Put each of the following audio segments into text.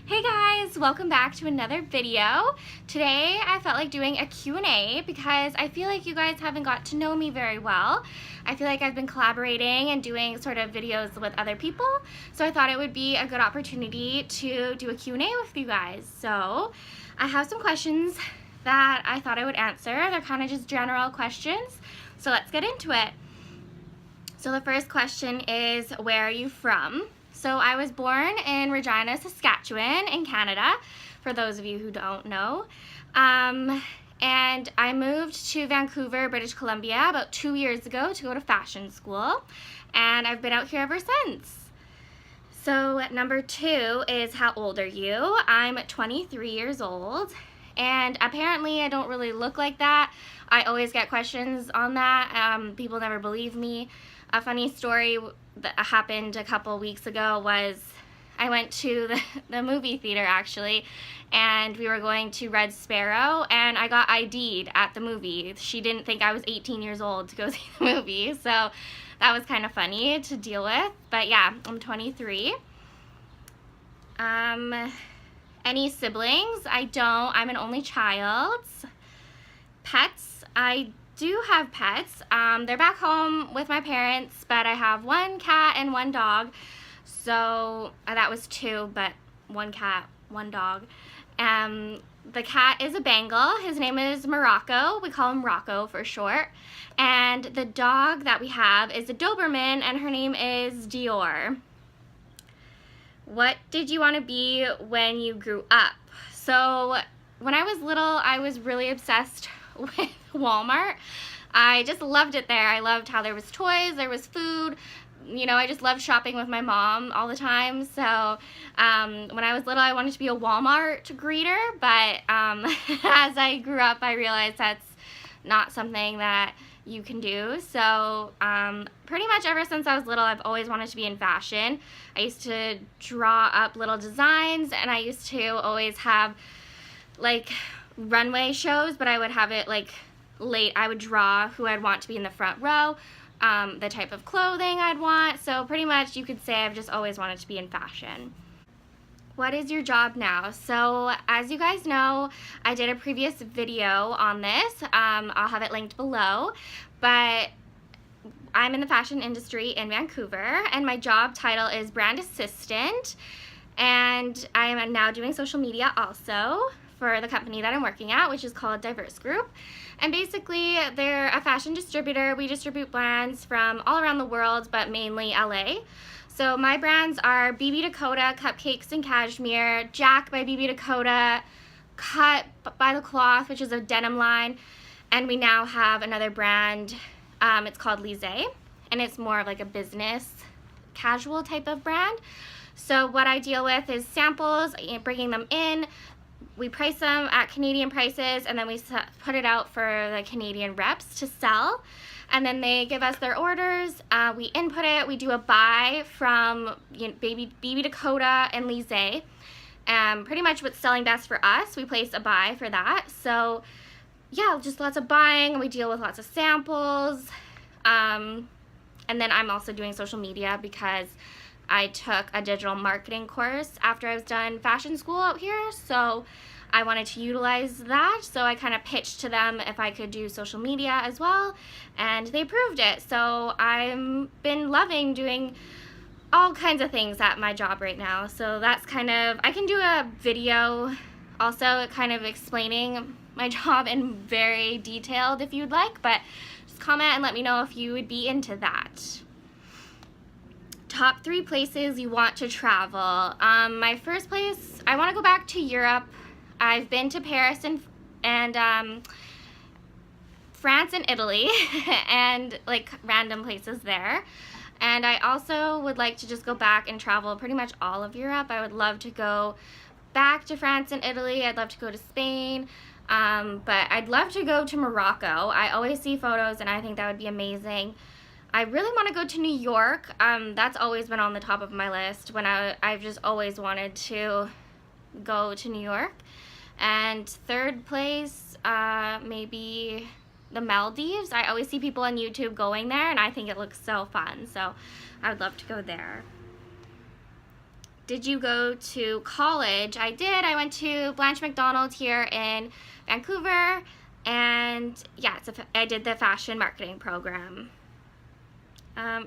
Hey guys, welcome back to another video. Today I felt like doing a Q&A because I feel like you guys haven't got to know me very well. I feel like I've been collaborating and doing sort of videos with other people, so I thought it would be a good opportunity to do a Q&A with you guys. So I have some questions that I thought I would answer. They're kind of just general questions, so let's get into it. So the first question is, where are you from? So I was born in Regina, Saskatchewan in Canada, for those of you who don't know. And I moved to Vancouver, British Columbia about 2 years ago to go to fashion school. And I've been out here ever since. So number 2 is, how old are you? I'm 23 years old. And apparently I don't really look like that. I always get questions on that. People never believe me. A funny story that happened a couple weeks ago was I went to the movie theater actually, and we were going to Red Sparrow, and I got ID'd at the movie. She didn't think I was 18 years old to go see the movie, so that was kind of funny to deal with. But yeah, I'm 23. Any siblings? I don't. I'm an only child. Pets? I do have pets. They're back home with my parents, but I have 1 cat and 1 dog. So that was 2, but 1 cat, 1 dog. The cat is a Bengal. His name is Morocco. We call him Rocco for short. And the dog that we have is a Doberman, and her name is Dior. What did you want to be when you grew up? So when I was little, I was really obsessed with Walmart. I just loved it there. I loved how there was toys, there was food. You know, I just loved shopping with my mom all the time. So when I was little, I wanted to be a Walmart greeter, but as I grew up, I realized that's not something that you can do. So pretty much ever since I was little, I've always wanted to be in fashion. I used to draw up little designs, and I used to always have like runway shows, but I would have it like late. I would draw who I'd want to be in the front row, the type of clothing I'd want. So pretty much you could say I've just always wanted to be in fashion. What is your job now? So as you guys know, I did a previous video on this. I'll have it linked below, but I'm in the fashion industry in Vancouver, and my job title is brand assistant, and I am now doing social media also for the company that I'm working at, which is called Diverse Group. And basically, they're a fashion distributor. We distribute brands from all around the world, but mainly LA. So my brands are BB Dakota, Cupcakes and Cashmere, Jack by BB Dakota, Cut by The Cloth, which is a denim line, and we now have another brand, it's called Lise, and it's more of like a business casual type of brand. So what I deal with is samples, bringing them in. We price them at Canadian prices, and then we put it out for the Canadian reps to sell. And then they give us their orders, we input it, we do a buy from BB Dakota and Lise. Pretty much what's selling best for us, we place a buy for that. So yeah, just lots of buying, we deal with lots of samples. And then I'm also doing social media because I took a digital marketing course after I was done fashion school out here, so I wanted to utilize that, so I kind of pitched to them if I could do social media as well, and they approved it. So I've been loving doing all kinds of things at my job right now. So that's kind of, I can do a video also kind of explaining my job in very detailed if you'd like, but just comment and let me know if you would be into that. Top 3 places you want to travel. My first place, I want to go back to Europe. I've been to Paris and France and Italy and like random places there. And I also would like to just go back and travel pretty much all of Europe. I would love to go back to France and Italy. I'd love to go to Spain. But I'd love to go to Morocco. I always see photos and I think that would be amazing. I really want to go to New York. That's always been on the top of my list. I've just always wanted to go to New York. And 3rd place, maybe the Maldives. I always see people on YouTube going there, and I think it looks so fun. So I would love to go there. did you go to college? I did. I went to Blanche Macdonald here in Vancouver, and yeah, I did the fashion marketing program.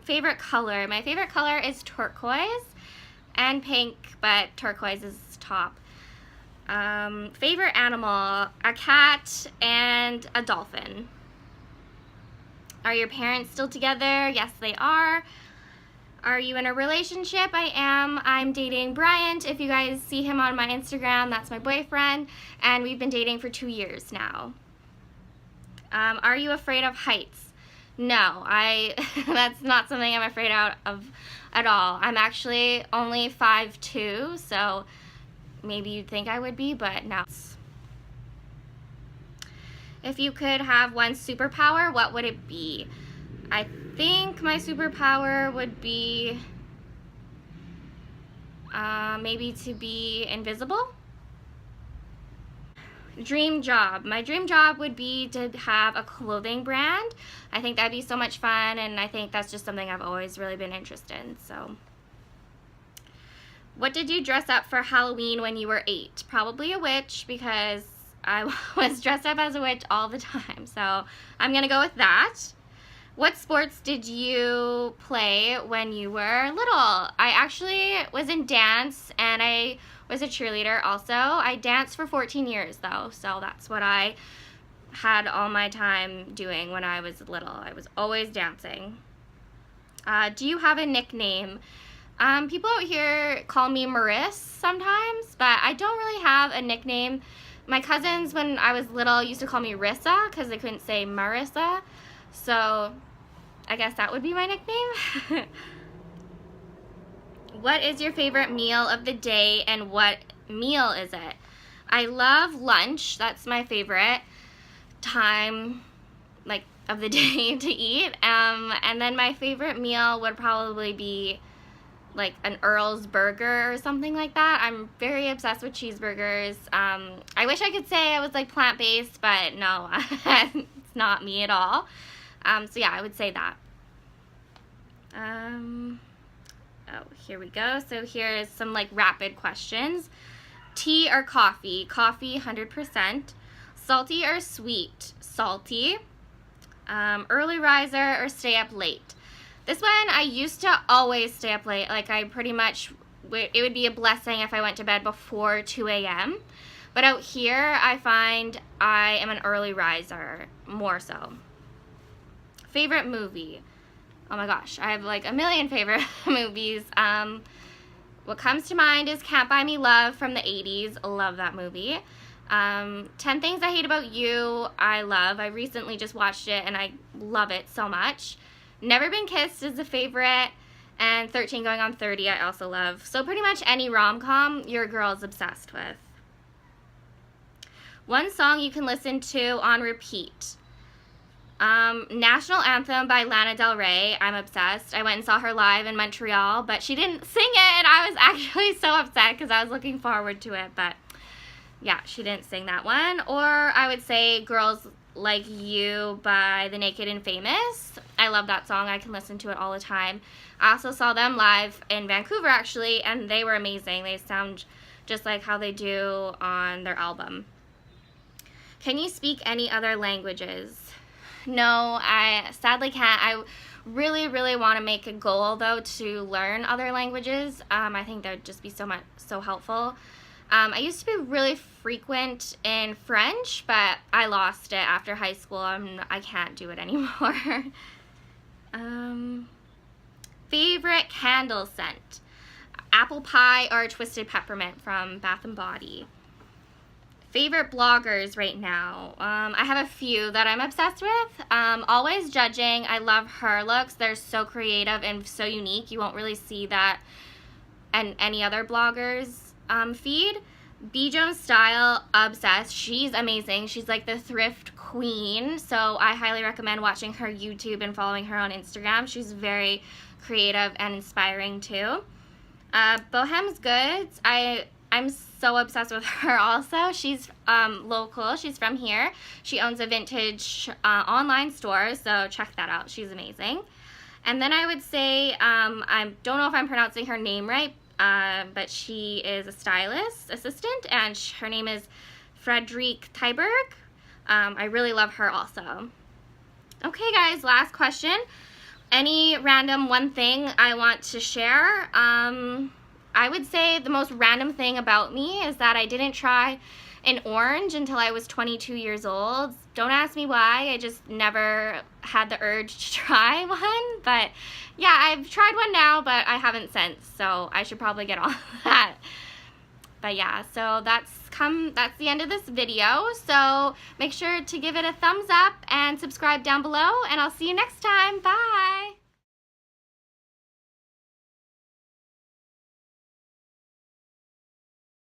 Favorite color? My favorite color is turquoise and pink, but turquoise is top. Favorite animal? A cat and a dolphin. Are your parents still together? Yes, they are. Are you in a relationship? I am. I'm dating Bryant. If you guys see him on my Instagram, that's my boyfriend, and we've been dating for 2 years now. Are you afraid of heights? No, that's not something I'm afraid of at all. I'm actually only 5'2", so maybe you'd think I would be, but no. If you could have one superpower, what would it be? I think my superpower would be maybe to be invisible. Dream job. My dream job would be to have a clothing brand. I think that'd be so much fun, and I think that's just something I've always really been interested in. So, what did you dress up for Halloween when you were 8? Probably a witch, because I was dressed up as a witch all the time. So I'm gonna go with that. What sports did you play when you were little? I actually was in dance, and I was a cheerleader also. I danced for 14 years though, so that's what I had all my time doing when I was little. I was always dancing. Do you have a nickname? People out here call me Maris sometimes, but I don't really have a nickname. My cousins, when I was little, used to call me Rissa because they couldn't say Marissa, so I guess that would be my nickname. What is your favorite meal of the day, and what meal is it? I love lunch. That's my favorite time, like, of the day to eat. And then my favorite meal would probably be like an Earl's burger or something like that. I'm very obsessed with cheeseburgers. I wish I could say I was like plant-based, but no, it's not me at all. So yeah, I would say that. Oh, here we go. So here's some like rapid questions. Tea or coffee? Coffee, 100%. Salty or sweet? Salty. Early riser or stay up late? This one, I used to always stay up late. Like, I pretty much, it would be a blessing if I went to bed before 2 a.m. But out here, I find I am an early riser, more so. Favorite movie? Oh my gosh, I have like a million favorite movies. What comes to mind is Can't Buy Me Love from the 80s. Love that movie. 10 Things I Hate About You, I love. I recently just watched it and I love it so much. Never Been Kissed is a favorite. And 13 Going on 30 I also love. So pretty much any rom-com your girl's obsessed with. One song you can listen to on repeat. National Anthem by Lana Del Rey. I'm obsessed. I went and saw her live in Montreal, but she didn't sing it, and I was actually so upset because I was looking forward to it, but yeah, she didn't sing that one. Or I would say Girls Like You by The Naked and Famous. I love that song. I can listen to it all the time. I also saw them live in Vancouver, actually, and they were amazing. They sound just like how they do on their album. Can you speak any other languages? No, I sadly can't. I really, really want to make a goal, though, to learn other languages. I think that would just be so helpful. I used to be really frequent in French, but I lost it after high school. I can't do it anymore. Favorite candle scent? Apple pie or twisted peppermint from Bath & Body. Favorite bloggers right now? I have a few that I'm obsessed with. Always Judging. I love her looks. They're so creative and so unique. You won't really see that in any other blogger's feed. B. Jones Style, obsessed. She's amazing. She's like the thrift queen. So I highly recommend watching her YouTube and following her on Instagram. She's very creative and inspiring too. Bohem's Goods. I'm so obsessed with her also. She's local. She's from here. She owns a vintage online store, so check that out. She's amazing. And then I would say, I don't know if I'm pronouncing her name right. but she is a stylist assistant, and her name is Frederique Tyberg. I really love her also. Okay guys, last question. Any random one thing I want to share? I would say the most random thing about me is that I didn't try an orange until I was 22 years old. Don't ask me why, I just never had the urge to try one. But yeah, I've tried one now, but I haven't since, so I should probably get on that. But yeah, so that's the end of this video. So make sure to give it a thumbs up and subscribe down below, and I'll see you next time. Bye!